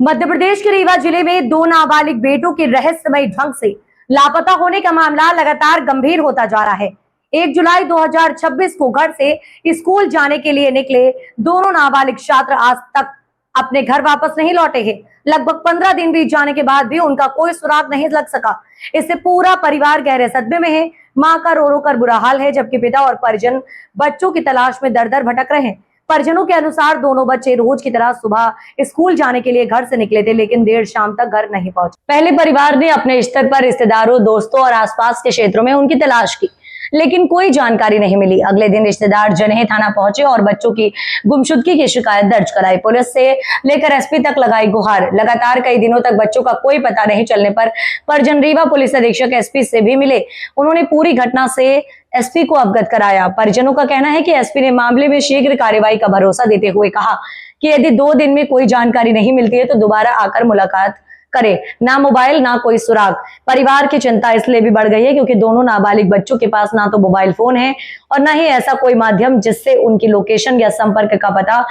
मध्य प्रदेश के रीवा जिले में दो नाबालिग बेटों के रहस्यमय ढंग से लापता होने का मामला लगातार गंभीर होता जा रहा है। 1 जुलाई 2026 को घर से स्कूल जाने के लिए निकले दोनों नाबालिग छात्र आज तक अपने घर वापस नहीं लौटे हैं। लगभग 15 दिन बीत जाने के बाद भी उनका कोई सुराग नहीं लग सका। इससे पूरा परिवार गहरे सदमे में है। मां का रो रो कर बुरा हाल है, जबकि पिता और परिजन बच्चों की तलाश में दर दर भटक रहे हैं। परिजनों के अनुसार दोनों बच्चे रोज की तरह सुबह स्कूल जाने के लिए घर से निकले थे, लेकिन देर शाम तक घर नहीं पहुंचे। पहले परिवार ने अपने स्तर पर रिश्तेदारों, दोस्तों और आसपास के क्षेत्रों में उनकी तलाश की, लेकिन कोई जानकारी नहीं मिली। अगले दिन रिश्तेदार जनेह थाना पहुंचे और बच्चों की गुमशुदगी की शिकायत दर्ज कराई। पुलिस से लेकर एसपी तक लगाई गुहार। लगातार कई दिनों तक बच्चों का कोई पता नहीं चलने पर परिजन रीवा पुलिस अधीक्षक एसपी से भी मिले। उन्होंने पूरी घटना से एसपी को अवगत कराया। परिजनों का कहना है कि एसपी ने मामले में शीघ्र कार्रवाई का भरोसा देते हुए कहा कि यदि 2 दिन में कोई जानकारी नहीं मिलती है तो दोबारा आकर मुलाकात करे। ना मोबाइल, ना कोई सुराग। परिवार की चिंता इसलिए भी बढ़ गई है क्योंकि दोनों नाबालिग बच्चों के पास ना तो मोबाइल फोन है और ना ही ऐसा कोई माध्यम जिससे उनकी लोकेशन या संपर्क का पता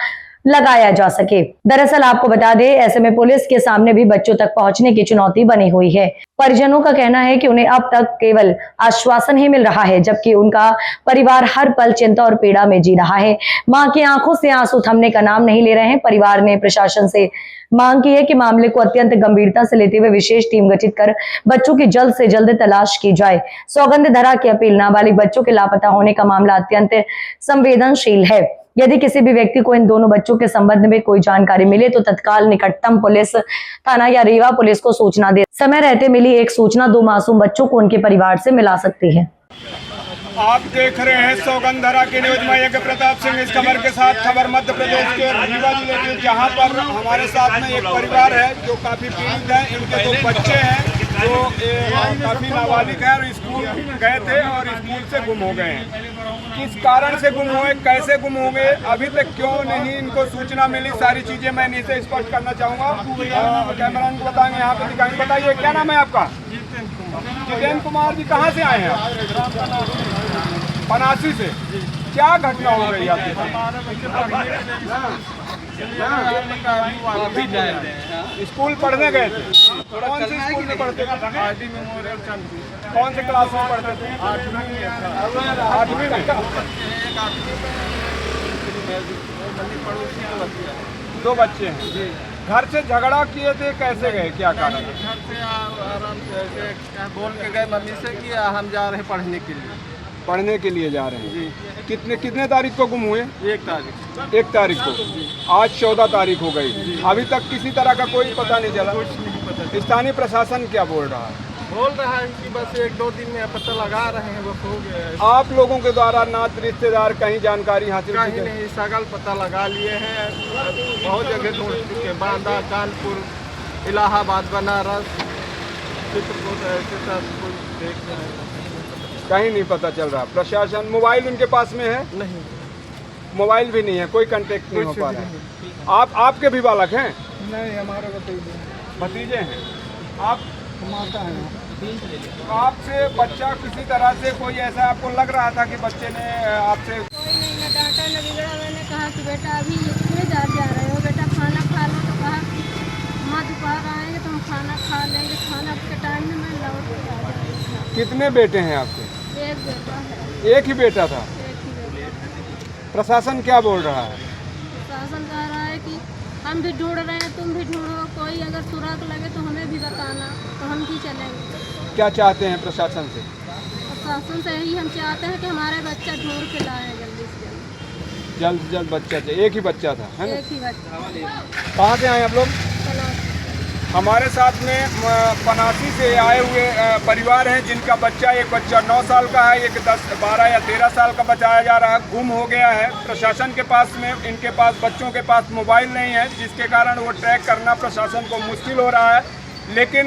लगाया जा सके। दरअसल आपको बता दें, ऐसे में पुलिस के सामने भी बच्चों तक पहुंचने की चुनौती बनी हुई है। परिजनों का कहना है कि उन्हें अब तक केवल आश्वासन ही मिल रहा है, जबकि उनका परिवार हर पल चिंता और पीड़ा में जी रहा है। मां की आंखों से आंसू थमने का नाम नहीं ले रहे हैं। परिवार ने प्रशासन से मांग की है कि मामले को अत्यंत गंभीरता से लेते हुए विशेष टीम गठित कर बच्चों की जल्द से जल्द तलाश की जाए। सौगंध धरा की अपील। नाबालिग बच्चों के लापता होने का मामला अत्यंत संवेदनशील है। यदि किसी भी व्यक्ति को इन दोनों बच्चों के संबंध में कोई जानकारी मिले तो तत्काल निकटतम पुलिस थाना या रीवा पुलिस को सूचना दे। समय रहते मिली एक सूचना 2 मासूम बच्चों को उनके परिवार से मिला सकती है। आप देख रहे हैं सौगंधरा के न्यूज में यज्ञ प्रताप सिंह इस खबर के साथ। खबर मध्य प्रदेश के रीवा जिले की, जहां पर हमारे साथ में एक परिवार है जो काफी पीड़ित है। इनके 2 बच्चे हैं जो काफी नाबालिग है और स्कूल गए थे और स्कूल से गुम हो गए हैं। किस कारण से गुम हुए, कैसे गुम हो गए, अभी तक क्यों नहीं इनको सूचना मिली, सारी चीजें मैं नीचे स्पष्ट करना चाहूँगा। कैमरामैन को बताएंगे, यहाँ पे दिखाएंगे। बताइए क्या नाम है आपका? जितेंद्र कुमार जी। कहाँ से आए हैं आप? पनासी से। क्या घटना हो गई आपके? स्कूल पढ़ने गए थे? कौन से स्कूल में पढ़ते थे? कौन से क्लास में पढ़ते थे? 8वीं में। 2 बच्चे हैं। घर से झगड़ा किए थे, कैसे गए, क्या कारण? घर से आराम से बोल के गए मम्मी से कि हम जा रहे हैं पढ़ने के लिए। पढ़ने के लिए जा रहे हैं जी। कितने तारीख को गुम हुए? 1 तारीख। 1 तारीख को। आज 14 तारीख हो गई। अभी तक किसी तरह का कोई पता नहीं चला। कुछ नहीं पता। स्थानीय प्रशासन क्या बोल रहा है? बोल रहा है कि बस 1-2 दिन में पता लगा रहे हैं, वो हो गया। आप लोगों के द्वारा नात रिश्तेदार कहीं जानकारी हासिल कहीं नहीं, सगल पता लगा लिए हैं। बहुत जगह ढूंढ चुके, बांदा, कानपुर, इलाहाबाद, बनारस, चित्रकूट, ऐसे सब कुछ देख रहे हैं, कहीं नहीं पता चल रहा। प्रशासन, मोबाइल उनके पास में है? नहीं, मोबाइल भी नहीं है, कोई कांटेक्ट नहीं हो पा रहा है। आपके भी बालक हैं? नहीं, हमारे भतीजे हैं। आप माता है। आपसे बच्चा किसी तरह से कोई ऐसा आपको लग रहा था कि बच्चे ने आपसे? कोई नहीं, न डांटा न बिगड़ा। मैंने कहा कि बेटा अभी कितने जा रहे हो, बेटा खाना खा लो। तो कहा कि माँ दोपहर आएंगे तो हम खाना खा लेंगे, खाना के टाइम में मैं लौट के आ जाऊँगा। कितने बेटे हैं आपके? 1 बेटा है। 1 ही बेटा था। 1 ही बेटा। प्रशासन क्या बोल रहा है? शासन कह रहा है कि हम भी ढूंढ रहे हैं, तुम भी ढूंढो, कोई अगर सुराग लगे तो हमें भी बताना, तो हम भी चलेंगे। क्या चाहते हैं प्रशासन से? शासन से यही हम चाहते हैं कि हमारे बच्चा ढूंढ के लाए जल्दी से जल्द बच्चा चाहिए। 1 ही बच्चा था, है ना? 1 ही बच्चा। कहाँ से आए आप लोग? हमारे साथ में पनासी से आए हुए परिवार हैं जिनका बच्चा, एक बच्चा 9 साल का है, एक 10, 12 या 13 साल का बताया जा रहा है, गुम हो गया है। प्रशासन के पास में, इनके पास, बच्चों के पास मोबाइल नहीं है, जिसके कारण वो ट्रैक करना प्रशासन को मुश्किल हो रहा है। लेकिन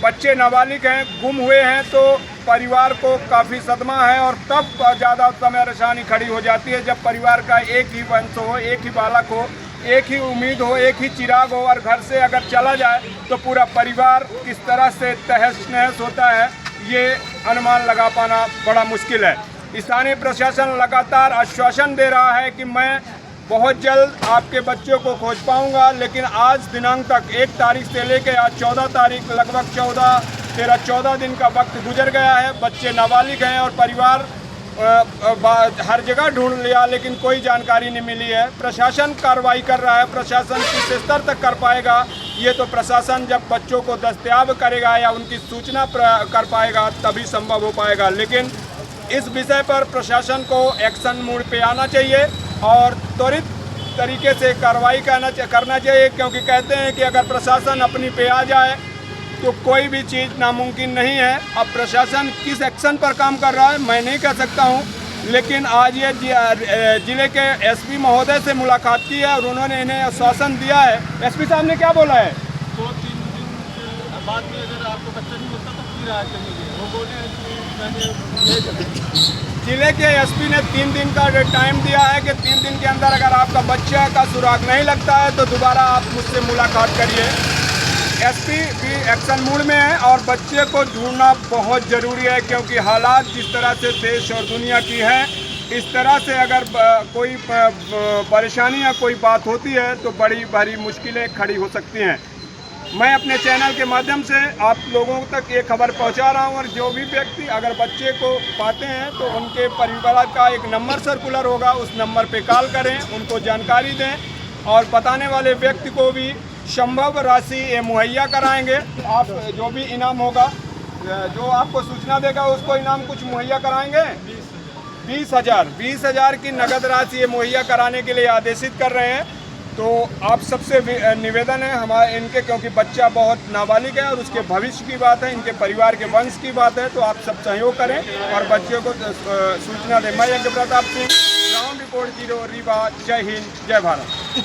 बच्चे नाबालिग हैं, गुम हुए हैं, तो परिवार को काफ़ी सदमा है और तब ज़्यादा परेशानी खड़ी हो जाती है जब परिवार का एक ही वंश हो, एक ही बालक हो, एक ही उम्मीद हो, एक ही चिराग हो और घर से अगर चला जाए तो पूरा परिवार किस तरह से तहस नहस होता है, ये अनुमान लगा पाना बड़ा मुश्किल है। स्थानीय प्रशासन लगातार आश्वासन दे रहा है कि मैं बहुत जल्द आपके बच्चों को खोज पाऊंगा। लेकिन आज दिनांक तक 1 तारीख से लेकर आज 14 तारीख लगभग 14 दिन का वक्त गुजर गया है। बच्चे नाबालिग हैं और परिवार हर जगह ढूंढ लिया लेकिन कोई जानकारी नहीं मिली है। प्रशासन कार्रवाई कर रहा है, प्रशासन किस स्तर तक कर पाएगा ये तो प्रशासन जब बच्चों को दस्तयाब करेगा या उनकी सूचना कर पाएगा तभी संभव हो पाएगा। लेकिन इस विषय पर प्रशासन को एक्शन मोड पे आना चाहिए और त्वरित तरीके से कार्रवाई करना चाहिए, क्योंकि कहते हैं कि अगर प्रशासन अपनी पे आ जाए तो कोई भी चीज़ नामुमकिन नहीं है। अब प्रशासन किस एक्शन पर काम कर रहा है मैं नहीं कह सकता हूं, लेकिन आज ये जिले के एसपी महोदय से मुलाकात की है और उन्होंने इन्हें आश्वासन दिया है। एसपी साहब ने क्या बोला है? 2-3 दिन बाद में अगर आपको बच्चा नहीं मिलता तो फिर आके मिलिए, वो बोले। जिले के एसपी ने 3 दिन का टाइम दिया है कि 3 दिन के अंदर अगर आपका बच्चा का सुराग नहीं लगता है तो दोबारा आप मुझसे मुलाकात करिए। एसपी भी एक्शन मूड में है और बच्चे को ढूंढना बहुत ज़रूरी है, क्योंकि हालात जिस तरह से देश और दुनिया की हैं इस तरह से अगर कोई परेशानी या कोई बात होती है तो बड़ी भारी मुश्किलें खड़ी हो सकती हैं। मैं अपने चैनल के माध्यम से आप लोगों तक ये खबर पहुंचा रहा हूं और जो भी व्यक्ति अगर बच्चे को पाते हैं तो उनके परिवार का एक नंबर सर्कुलर होगा, उस नंबर पे कॉल करें, उनको जानकारी दें और बताने वाले व्यक्ति को भी संभव राशि ये मुहैया कराएंगे। आप जो भी इनाम होगा, जो आपको सूचना देगा उसको इनाम कुछ मुहैया कराएंगे। 20,000 की नगद राशि ये मुहैया कराने के लिए आदेशित कर रहे हैं। तो आप सबसे निवेदन है हमारे इनके, क्योंकि बच्चा बहुत नाबालिग है और उसके भविष्य की बात है, इनके परिवार के वंश की बात है, तो आप सब सहयोग करें और बच्चों को सूचना दें। मैं यज्ञ प्रताप सिंह, ग्राउंड रिपोर्ट 0 रीवा। जय हिंद, जय भारत।